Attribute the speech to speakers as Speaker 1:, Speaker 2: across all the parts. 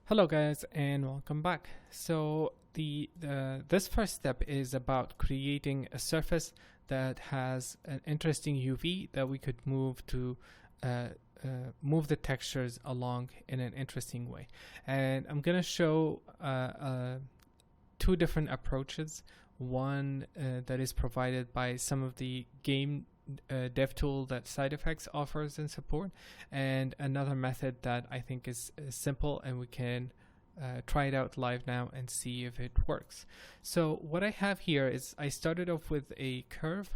Speaker 1: Hello guys and welcome back. So this first step is about creating a surface that has an interesting UV that we could move to uh, move the textures along in an interesting way. And I'm gonna show two different approaches. One that is provided by some of the game dev tool that Side Effects offers and support, and another method that I think is simple and we can try it out live now and see if it works. So what I have here is I started off with a curve,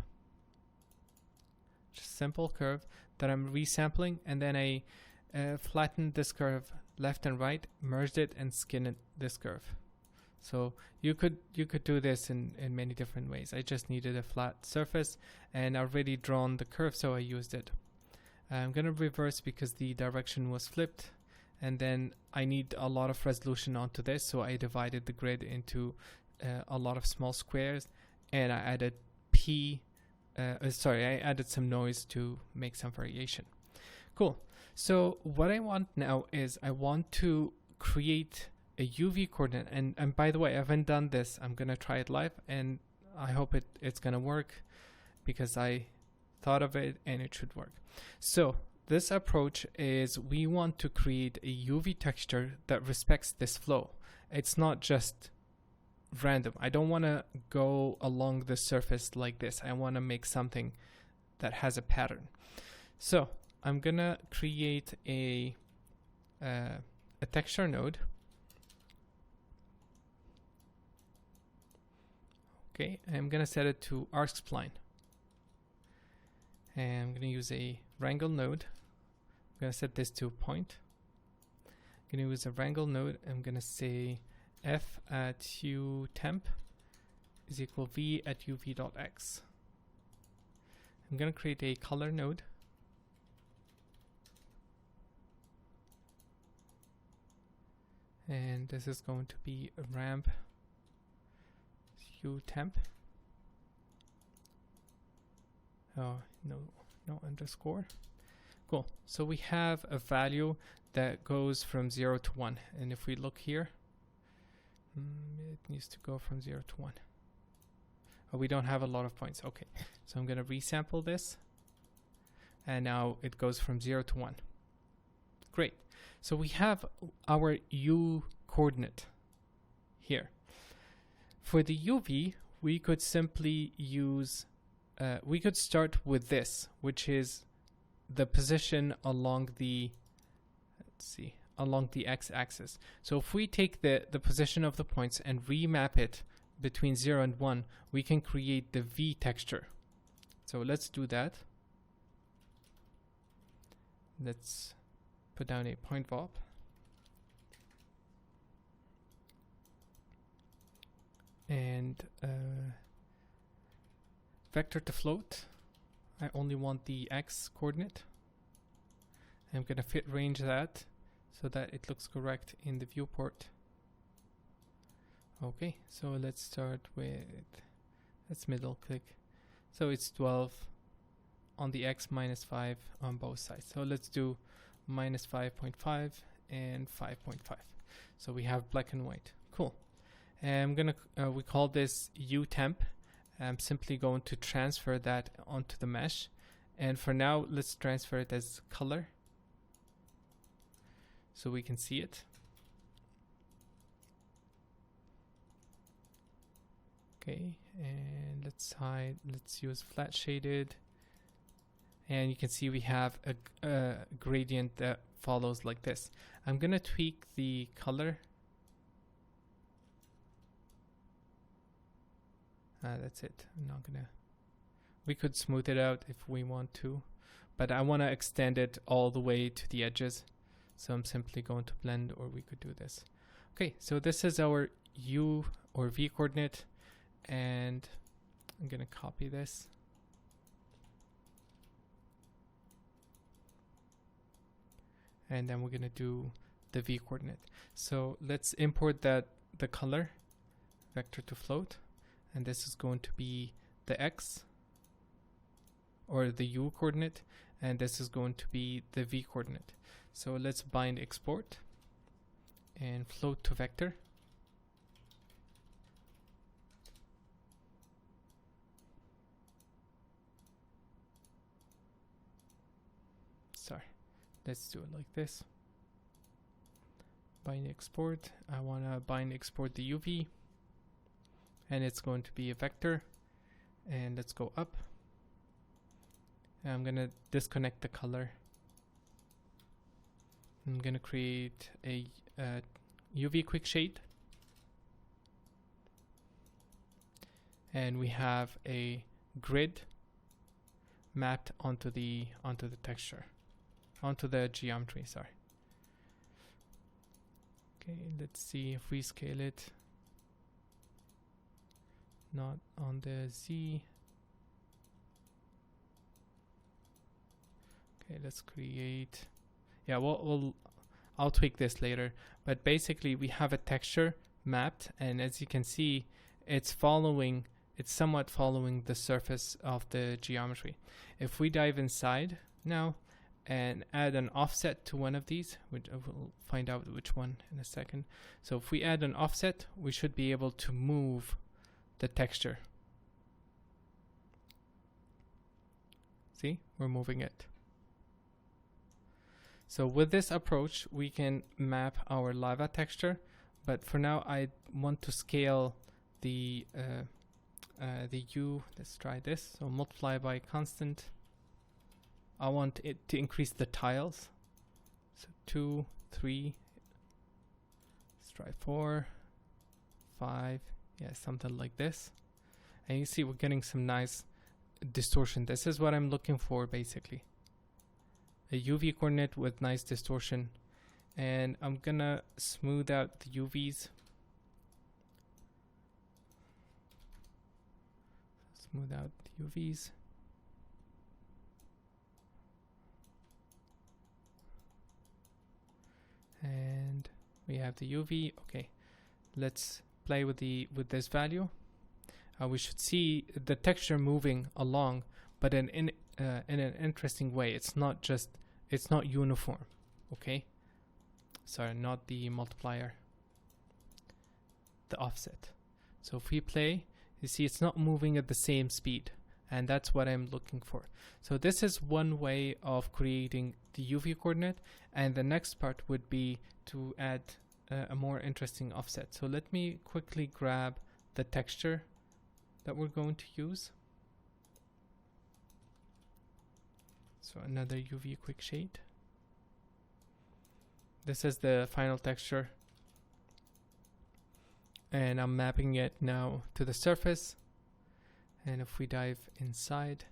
Speaker 1: just simple curve that I'm resampling, and then I flattened this curve left and right, merged it, and skinned this curve. So you could do this in many different ways. I just needed a flat surface and I already drawn the curve, so I used it. I'm gonna reverse because the direction was flipped, and then I need a lot of resolution onto this, so I divided the grid into a lot of small squares, and I added I added some noise to make some variation. Cool. So what I want now is I want to create a UV coordinate, and by the way, I haven't done this. I'm gonna try it live, and I hope it's gonna work because I thought of it and it should work. So this approach is we want to create a UV texture that respects this flow. It's not just random. I don't want to go along the surface like this. I want to make something that has a pattern. So I'm gonna create a texture node. Okay, I'm gonna set it to arc spline, and I'm gonna use a wrangle node. I'm gonna set this to point. I'm gonna use a wrangle node. I'm gonna say f at u temp is equal v at uv.x. I'm gonna create a color node. And this is going to be a ramp u temp. Oh, no underscore. Cool. So we have a value that goes from 0 to 1. And if we look here, it needs to go from 0 to 1. Oh, we don't have a lot of points. Okay. So I'm going to resample this. And now it goes from 0 to 1. Great. So we have our U coordinate here. For the UV, we could simply use, we could start with this, which is the position along the, along the x-axis. So if we take the position of the points and remap it between 0 and 1, we can create the V texture. So let's do that. Let's put down a point VOP. And vector to float. I only want the x coordinate. I'm gonna fit range that so that it looks correct in the viewport. Okay, so let's start with, let's middle click. So it's 12 on the x, minus 5 on both sides. So let's do minus 5.5 and 5.5. So we have black and white. Cool. I'm gonna we call this U temp. I'm simply going to transfer that onto the mesh, and for now let's transfer it as color so we can see it. Okay, and let's use flat shaded, and you can see we have a gradient that follows like this. I'm gonna tweak the color. That's it. I'm not gonna, we could smooth it out if we want to, but I want to extend it all the way to the edges, so I'm simply going to blend, or we could do this. Okay, so this is our U or V coordinate, and I'm gonna copy this. And then we're gonna do the V coordinate. So let's import the color vector to float. And this is going to be the x, or the U coordinate, and this is going to be the V coordinate. So let's bind export, and float to vector. Sorry, let's do it like this. Bind export. I want to bind export the UV, and it's going to be a vector. And let's go up. And I'm gonna disconnect the color. I'm gonna create a UV quick shade, and we have a grid mapped onto the texture, onto the geometry. Sorry. Okay, let's see if we scale it. Not on the Z. Okay, let's create. Yeah, I'll tweak this later. But basically, we have a texture mapped, and as you can see, it's somewhat following the surface of the geometry. If we dive inside now and add an offset to one of these, which I will find out which one in a second. So if we add an offset, we should be able to move the texture. See, we're moving it. So with this approach, we can map our lava texture, but for now I want to scale the U. Let's try this. So multiply by constant. I want it to increase the tiles. So 2, 3. Let's try 4, 5. Yeah, something like this. And you see we're getting some nice distortion. This is what I'm looking for, basically. A UV coordinate with nice distortion. And I'm gonna smooth out the UVs. Smooth out the UVs. And we have the UV. Okay, let's play with this value. We should see the texture moving along, but in an interesting way. It's not uniform. Okay, sorry, not the multiplier, the offset. So if we play, you see it's not moving at the same speed, and that's what I'm looking for. So this is one way of creating the UV coordinate, and the next part would be to add a more interesting offset. So let me quickly grab the texture that we're going to use. So another UV quick shade. This is the final texture, and I'm mapping it now to the surface. And if we dive inside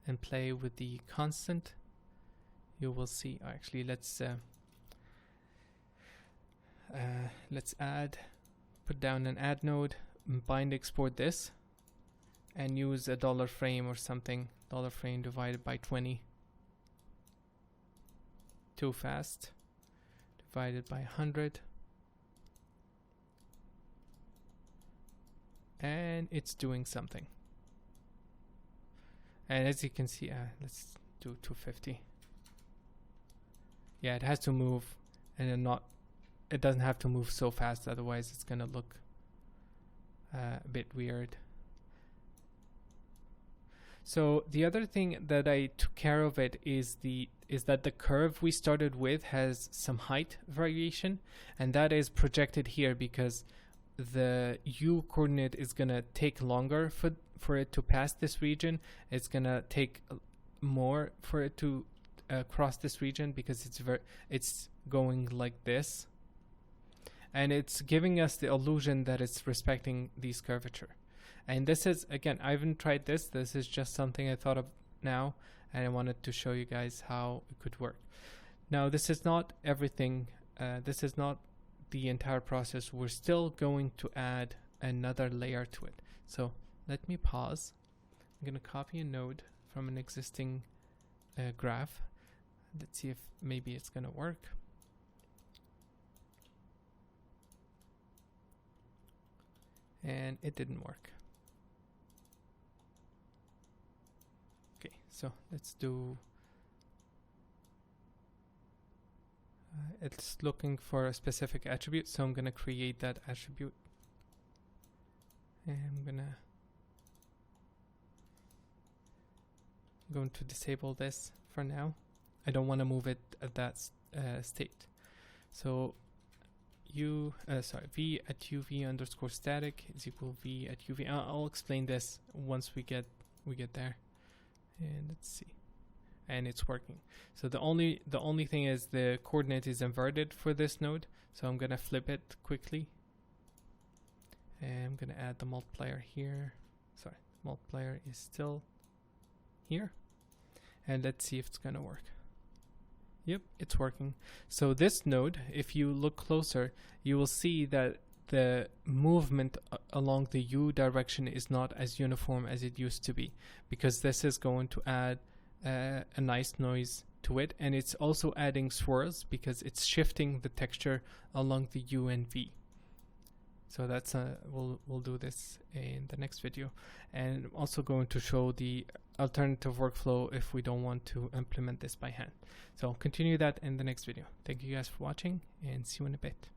Speaker 1: and play with the constant, you will see. Actually, let's put down an add node, bind export this, and use a dollar frame or something. Dollar frame divided by 20. Too fast. Divided by 100. And it's doing something. And as you can see, let's do 250. Yeah, it has to move, and it doesn't have to move so fast, otherwise it's gonna look a bit weird. So the other thing that I took care of it is that the curve we started with has some height variation, and that is projected here because the U coordinate is gonna take longer for it to pass this region. It's gonna take more for it to cross this region because it's going like this, and it's giving us the illusion that it's respecting these curvature. And this is, again, I haven't tried this. This is just something I thought of now, and I wanted to show you guys how it could work. Now, this is not everything. This is not the entire process. We're still going to add another layer to it. So let me pause. I'm going to copy a node from an existing graph. Let's see if maybe it's going to work. And it didn't work. Okay, so let's do it's looking for a specific attribute, so I'm gonna create that attribute. And I'm going to disable this for now. I don't want to move it at that state. So v at uv underscore static is equal v at uv. I'll explain this once we get there. And let's see. And it's working. So the only thing is the coordinate is inverted for this node. So I'm gonna flip it quickly. And I'm gonna add the multiplier here. Sorry, multiplier is still here. And let's see if it's gonna work. Yep, it's working. So this node, if you look closer, you will see that the movement along the U direction is not as uniform as it used to be, because this is going to add a nice noise to it, and it's also adding swirls because it's shifting the texture along the U and V. So that's we'll do this in the next video, and I'm also going to show the alternative workflow if we don't want to implement this by hand. So I'll continue that in the next video. Thank you guys for watching, and see you in a bit.